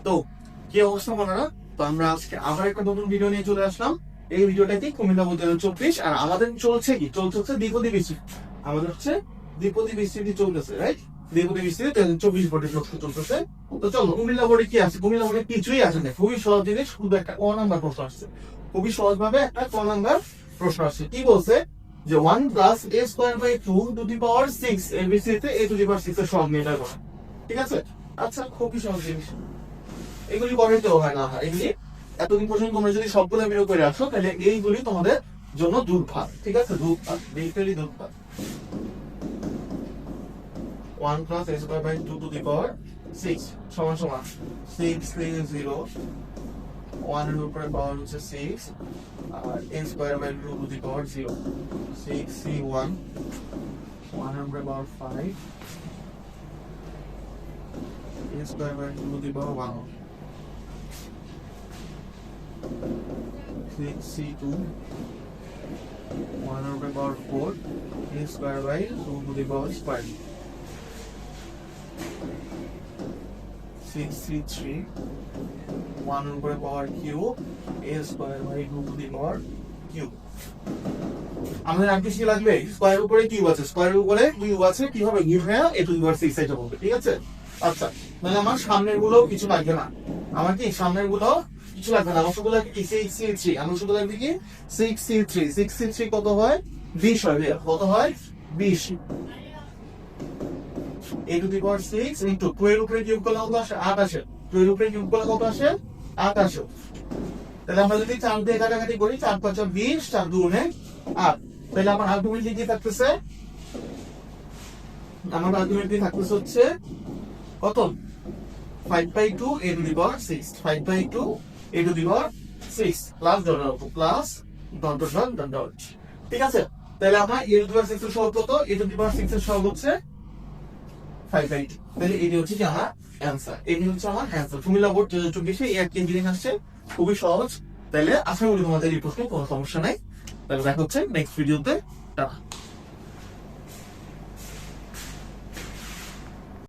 তো কি অবস্থা বলারা? তো আমরা আজকে আবার একটা নতুন ভিডিও নিয়ে চলে আসলাম। এই ভিডিওটাতে কুমিল্লা 2024 আর আমাদের চলছে কি চলছে দ্বিপদী বৃষ্টি। আমাদের হচ্ছে দ্বিপদী বৃষ্টি চলতেছে, রাইট? দ্বিপদী বৃষ্টিতে 2024 বোর্ডের প্রশ্ন চলতেছে। তো চলো, কুমিল্লা বোর্ডে কি আছে? কুমিল্লা বোর্ডে কিছুই আসে না, খুবই সহজ জিনিস, শুধু একটা ক নাম্বার প্রশ্ন আসছে। খুবই সহজ ভাবে একটা ক নাম্বার প্রশ্ন আসছে। কি বলছে যে 1 plus a square by 2 to the power 6 এবিসিতে a টু দি পাওয়ার 6 এর সহগ নির্ণয় করা। ঠিক আছে? আচ্ছা, খুবই সহজ জিনিস, এগুলি করে তো হয় না হয় এগুলি এতদিন পর্যন্ত তোমরা যদি সবগুলো বিয়োগ করে আসো তাহলে এইগুলি তোমাদের জন্য দুর্ভাগ। ঠিক আছে, দুর্ভাগ, বেসিক্যালি দুর্ভাগ। 1 plus a square by 2 to the power 6 সমান সমান 6 3 0, 1 এর উপরে পাওয়ার হচ্ছে 6 আর a square by 2 to the power 0, 6 c 1, 1 এর উপরে power 5, a square by 2 to the power 1, 6c2, 1 over power 4, a square by 2 to the power square, 6c3, 1 over power cube, a square by 2 to the power cube. আমাদের আর কিছু লাগবে? Square উপরে cube আছে, স্কয়ারের উপরে cube আছে, কি হবে? Cube হয়ে a to the power 6 এটা হবে। ঠিক আছে? আচ্ছা, মানে আমার সামনের গুলো কিছু লাগবে না। আমার কি সামনের গুলো কিছু লাগবে না, আমার শুধু লাগবে কি 6c3, আমার শুধু লাগবে কি 6c3, 6c3 কত হয়? 20 হয়। কত হয়? 20, a to the power 6 into 2 এর উপরে কিউব করলে কত আসে? 8 আসে। 2 এর উপরে কিউব করলে কত আসে? 8 আসে। তাহলে আমরা যদি 4 দিয়ে কাটাকাটি করি, 4 5 20, 4 2 8, তাহলে আমার আলটিমেটলি কি থাকতেছে? আমার আলটিমেটলি থাকতেছে হচ্ছে কত? 5/2 a to the power 6, 5/2 a to the power 6 plus plus dot. ঠিক আছে? তাহলে আমরা a to the power 6 এর সহগ কত? a to the power 6 এর সহগ হচ্ছে 5/2। তাহলে এটি হচ্ছে কি আমার অ্যানসার, এটি হচ্ছে আমার অ্যানসার। কুমিল্লা বোর্ড 2024 এই একটা ইঞ্জিনিয়ারিং আসছে, খুবই সহজ। তাহলে আশা করি তোমাদের এই প্রশ্নে কোনো সমস্যা নাই। তাহলে দেখা হচ্ছে নেক্সট ভিডিওতে। টাটা।